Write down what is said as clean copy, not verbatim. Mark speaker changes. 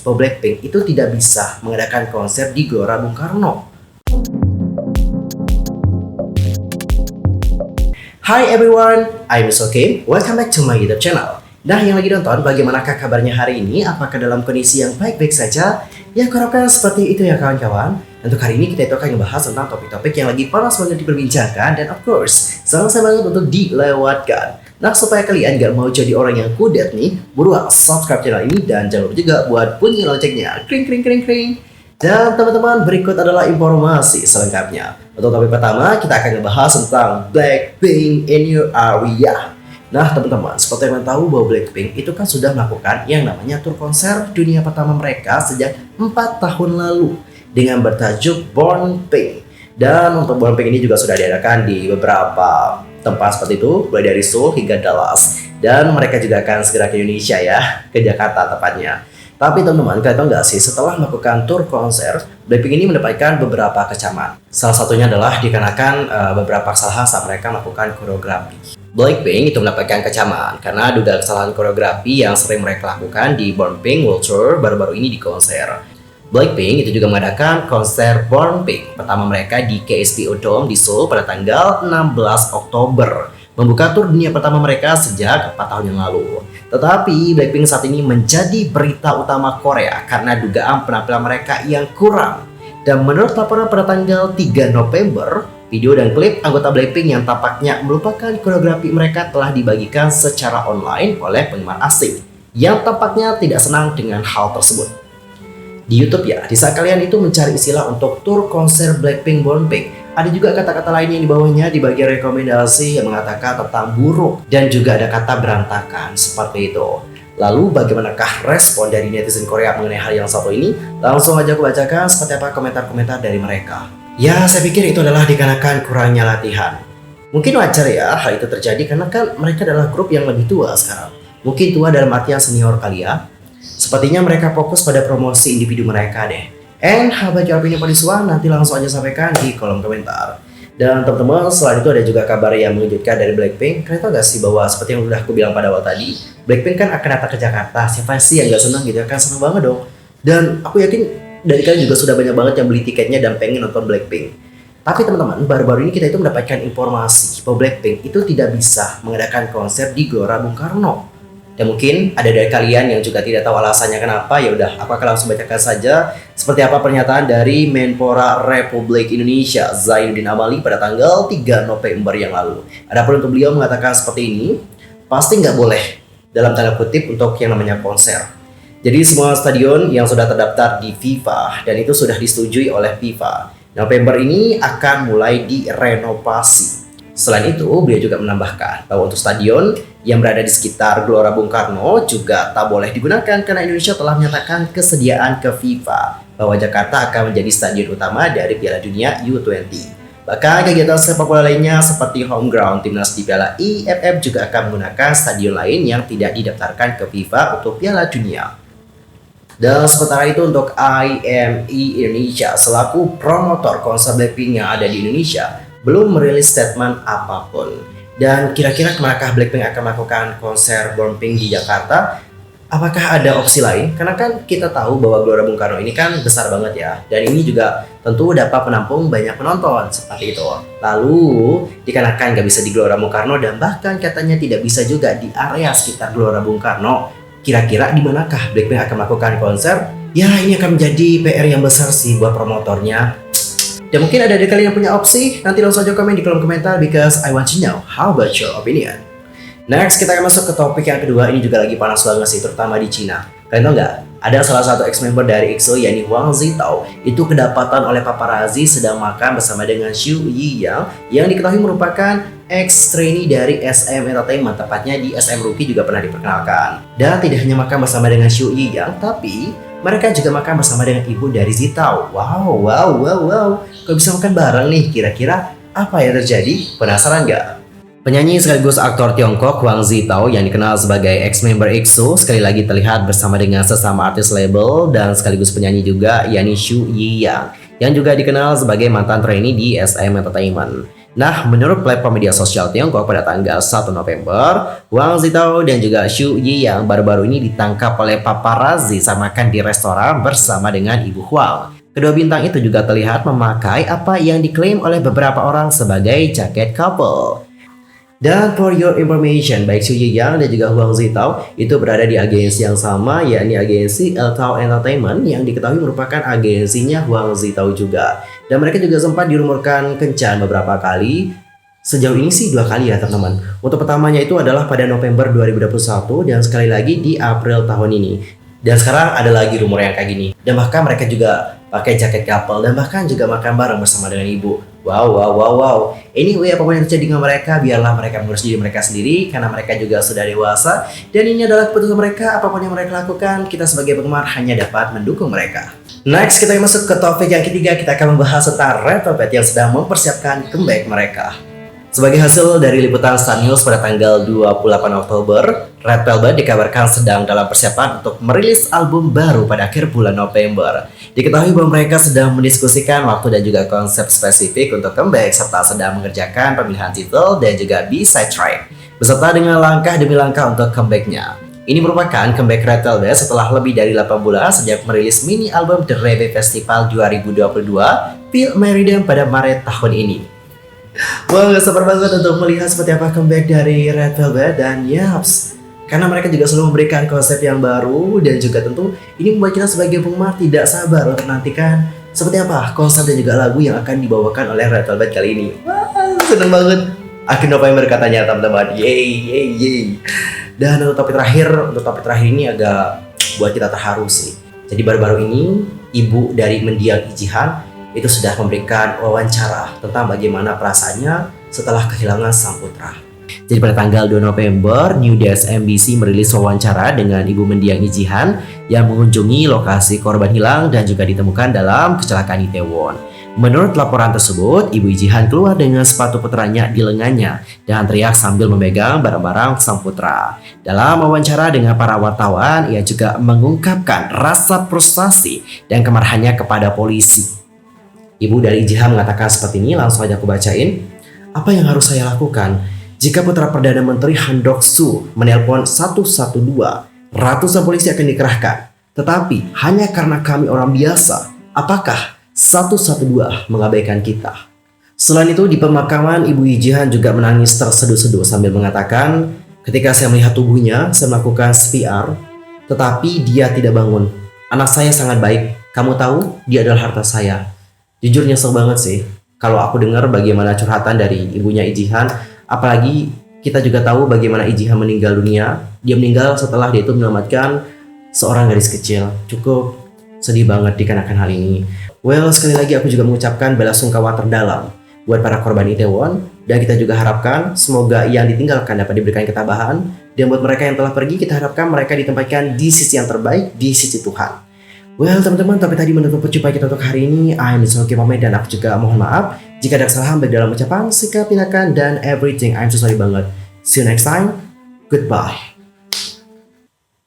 Speaker 1: bahwa Blackpink itu tidak bisa mengadakan konser di Gelora Bung Karno. Hi everyone, I'm Sokim. Welcome back to my YouTube channel. Nah, yang lagi nonton, bagaimanakah kabarnya hari ini? Apakah dalam kondisi yang baik-baik saja? Ya, kurang seperti itu ya kawan-kawan. Untuk hari ini kita itu akan membahas tentang topik-topik yang lagi panas banget diperbincangkan dan of course, sangat banget untuk dilewatkan. Nah, supaya kalian gak mau jadi orang yang kudet nih, buruan subscribe channel ini dan jangan lupa juga buat bunyi loncengnya. Kring kring kring kring. Dan teman-teman, berikut adalah informasi selengkapnya. Untuk topik pertama, kita akan membahas tentang Blackpink in your area. Nah teman-teman, seperti yang tahu bahwa Blackpink itu kan sudah melakukan yang namanya tur konser dunia pertama mereka sejak 4 tahun lalu dengan bertajuk Born Pink. Dan untuk Born Pink ini juga sudah diadakan di beberapa tempat seperti itu, mulai dari Seoul hingga Dallas. Dan mereka juga akan segera ke Indonesia ya, ke Jakarta tepatnya. Tapi teman-teman, kalian tahu nggak sih, setelah melakukan tur konser, Blackpink ini mendapatkan beberapa kecaman. Salah satunya adalah dikarenakan beberapa kesalahan saat mereka melakukan koreografi. Blackpink itu mendapatkan kecaman karena dugaan kesalahan koreografi yang sering mereka lakukan di Born Pink World Tour baru-baru ini di konser. Blackpink itu juga mengadakan konser Born Pink pertama mereka di KSPO Dome di Seoul pada tanggal 16 Oktober, membuka tur dunia pertama mereka sejak 4 tahun yang lalu. Tetapi Blackpink saat ini menjadi berita utama Korea karena dugaan penampilan mereka yang kurang. Dan menurut laporan pada tanggal 3 November, video dan klip anggota Blackpink yang tampaknya merupakan koreografi mereka telah dibagikan secara online oleh penggemar asing yang tampaknya tidak senang dengan hal tersebut. Di YouTube ya, di saat kalian itu mencari istilah untuk tur konser Blackpink Born Pink, ada juga kata-kata lain yang di bawahnya di bagian rekomendasi yang mengatakan tentang buruk dan juga ada kata berantakan seperti itu. Lalu bagaimanakah respon dari netizen Korea mengenai hal yang satu ini? Langsung aja aku bacakan seperti apa komentar-komentar dari mereka. Ya, saya pikir itu adalah dikarenakan kurangnya latihan. Mungkin wajar ya hal itu terjadi karena kan mereka adalah grup yang lebih tua sekarang. Mungkin tua dalam artian senior kali ya. Sepertinya mereka fokus pada promosi individu mereka deh. And how about your opinion for this one? Nanti langsung aja sampaikan di kolom komentar. Dan teman-teman, selain itu ada juga kabar yang mengejutkan dari Blackpink. Kalian tahu gak sih bahwa seperti yang udah aku bilang pada awal tadi, Blackpink kan akan datang ke Jakarta. Siapa sih yang gak senang gitu kan? Senang banget dong. Dan aku yakin dari kalian juga sudah banyak banget yang beli tiketnya dan pengen nonton Blackpink. Tapi teman-teman, baru-baru ini kita itu mendapatkan informasi bahwa Blackpink itu tidak bisa mengadakan konser di Gelora Bung Karno. Dan mungkin ada dari kalian yang juga tidak tahu alasannya kenapa. Ya udah, aku akan langsung bacakan saja seperti apa pernyataan dari Menpora Republik Indonesia Zainuddin Amali pada tanggal 3 November yang lalu. Adapun untuk beliau mengatakan seperti ini, pasti nggak boleh dalam tanda kutip untuk yang namanya konser. Jadi semua stadion yang sudah terdaftar di FIFA dan itu sudah disetujui oleh FIFA, November ini akan mulai direnovasi. Selain itu, beliau juga menambahkan bahwa untuk stadion yang berada di sekitar Gelora Bung Karno juga tak boleh digunakan karena Indonesia telah menyatakan kesediaan ke FIFA bahwa Jakarta akan menjadi stadion utama dari Piala Dunia U20. Bahkan kegiatan sepak bola lainnya seperti home ground timnas di Piala AFF juga akan menggunakan stadion lain yang tidak didaftarkan ke FIFA untuk Piala Dunia. Dan sementara itu untuk IME Indonesia selaku promotor konser Blackpink yang ada di Indonesia belum merilis statement apapun. Dan kira-kira kemanakah Blackpink akan melakukan konser Born Pink di Jakarta? Apakah ada opsi lain? Karena kan kita tahu bahwa Gelora Bung Karno ini kan besar banget ya. Dan ini juga tentu dapat menampung banyak penonton seperti itu. Lalu dikarenakan nggak bisa di Gelora Bung Karno dan bahkan katanya tidak bisa juga di area sekitar Gelora Bung Karno, kira-kira di manakah Blackpink akan melakukan konser? Ya, ini akan menjadi PR yang besar sih buat promotornya. Dan mungkin ada dari kalian yang punya opsi, nanti langsung aja komen di kolom komentar because I want to know how about your opinion. Next, kita akan masuk ke topik yang kedua. Ini juga lagi panas banget sih, terutama di Cina. Kalian tahu nggak? Ada salah satu ex-member dari EXO, yakni Wang Zitao, itu kedapatan oleh paparazzi sedang makan bersama dengan Xu Yiyang yang diketahui merupakan ex-trainee dari SM Entertainment, tepatnya di SM Rookie juga pernah diperkenalkan. Dan tidak hanya makan bersama dengan Xu Yiyang, tapi mereka juga makan bersama dengan ibu dari Zitao. Wow. Kok bisa makan bareng nih? Kira-kira apa yang terjadi? Penasaran nggak? Penyanyi sekaligus aktor Tiongkok Wang Zitao yang dikenal sebagai ex-member EXO sekali lagi terlihat bersama dengan sesama artis label dan sekaligus penyanyi juga, yakni Xu Yiyang, yang juga dikenal sebagai mantan trainee di SM Entertainment. Nah, menurut platform media sosial Tiongkok pada tanggal 1 November, Wang Zitao dan juga Xu Yiyang baru-baru ini ditangkap oleh paparazzi saat makan di restoran bersama dengan Ibu Huang. Kedua bintang itu juga terlihat memakai apa yang diklaim oleh beberapa orang sebagai jaket couple. Dan for your information, baik Xu Yiyang dan juga Huang Zitao itu berada di agensi yang sama, yakni agensi Eltao Entertainment yang diketahui merupakan agensinya Huang Zitao juga. Dan mereka juga sempat dirumorkan kencan beberapa kali. Sejauh ini sih 2 kali ya teman-teman. Untuk pertamanya itu adalah pada November 2021 dan sekali lagi di April tahun ini. Dan sekarang ada lagi rumor yang kayak gini. Dan bahkan mereka juga pakai jaket couple dan bahkan juga makan bareng bersama dengan ibu. Wow. Anyway, apapun yang terjadi dengan mereka, biarlah mereka mengurus diri mereka sendiri karena mereka juga sudah dewasa. Dan ini adalah keputusan mereka, apapun yang mereka lakukan, kita sebagai penggemar hanya dapat mendukung mereka. Next, kita masuk ke topik yang ketiga. Kita akan membahas tentang Red Velvet yang sedang mempersiapkan comeback mereka. Sebagai hasil dari liputan Star News pada tanggal 28 Oktober, Red Velvet dikabarkan sedang dalam persiapan untuk merilis album baru pada akhir bulan November. Diketahui bahwa mereka sedang mendiskusikan waktu dan juga konsep spesifik untuk comeback serta sedang mengerjakan pemilihan titel dan juga B-side track, beserta dengan langkah demi langkah untuk comebacknya. Ini merupakan comeback Red Velvet setelah lebih dari 8 bulan sejak merilis mini album The Rave Festival 2022 Feel Meridian pada Maret tahun ini. Wah, gak sabar banget untuk melihat seperti apa comeback dari Red Velvet dan yaps, karena mereka juga selalu memberikan konsep yang baru dan juga tentu ini membuat kita sebagai penggemar tidak sabar untuk menantikan seperti apa konsep dan juga lagu yang akan dibawakan oleh Red Velvet kali ini. Wah, seneng banget. Akhir November katanya teman-teman. Yeay. Dan untuk topik terakhir ini agak buat kita terharu sih. Jadi baru-baru ini ibu dari mendiang Ijihan itu sudah memberikan wawancara tentang bagaimana perasaannya setelah kehilangan sang putra. Jadi pada tanggal 2 November, New Days MBC merilis wawancara dengan ibu mendiang Ijihan yang mengunjungi lokasi korban hilang dan juga ditemukan dalam kecelakaan Itaewon. Menurut laporan tersebut, ibu Ijihan keluar dengan sepatu putranya di lengannya dan teriak sambil memegang barang-barang sang putra. Dalam wawancara dengan para wartawan, ia juga mengungkapkan rasa frustasi dan kemarahannya kepada polisi. Ibu dari Ijihan mengatakan seperti ini, langsung aja aku bacain. Apa yang harus saya lakukan? Jika putra Perdana Menteri Han Dok-soo menelpon 112, ratusan polisi akan dikerahkan. Tetapi hanya karena kami orang biasa, apakah 112 mengabaikan kita? Selain itu, di pemakaman, Ibu Ijihan juga menangis terseduh-seduh sambil mengatakan, ketika saya melihat tubuhnya, saya melakukan CPR, tetapi dia tidak bangun. Anak saya sangat baik, kamu tahu, dia adalah harta saya. Jujur nyesel banget sih kalau aku dengar bagaimana curhatan dari ibunya Ijihan. Apalagi kita juga tahu bagaimana Ijihan meninggal dunia. Dia meninggal setelah dia itu menyelamatkan seorang gadis kecil. Cukup sedih banget dikarenakan hal ini. Well, sekali lagi aku juga mengucapkan belasungkawa terdalam buat para korban Itaewon. Dan kita juga harapkan semoga yang ditinggalkan dapat diberikan ketabahan. Dan buat mereka yang telah pergi, kita harapkan mereka ditempatkan di sisi yang terbaik, di sisi Tuhan. Well teman-teman, tapi tadi menutup perjumpaan kita untuk hari ini. I'm Soki pamit dan aku juga mohon maaf jika ada kesalahan baik dalam ucapan, sikap, tindakan, dan everything. I'm so sorry banget. See you next time. Goodbye.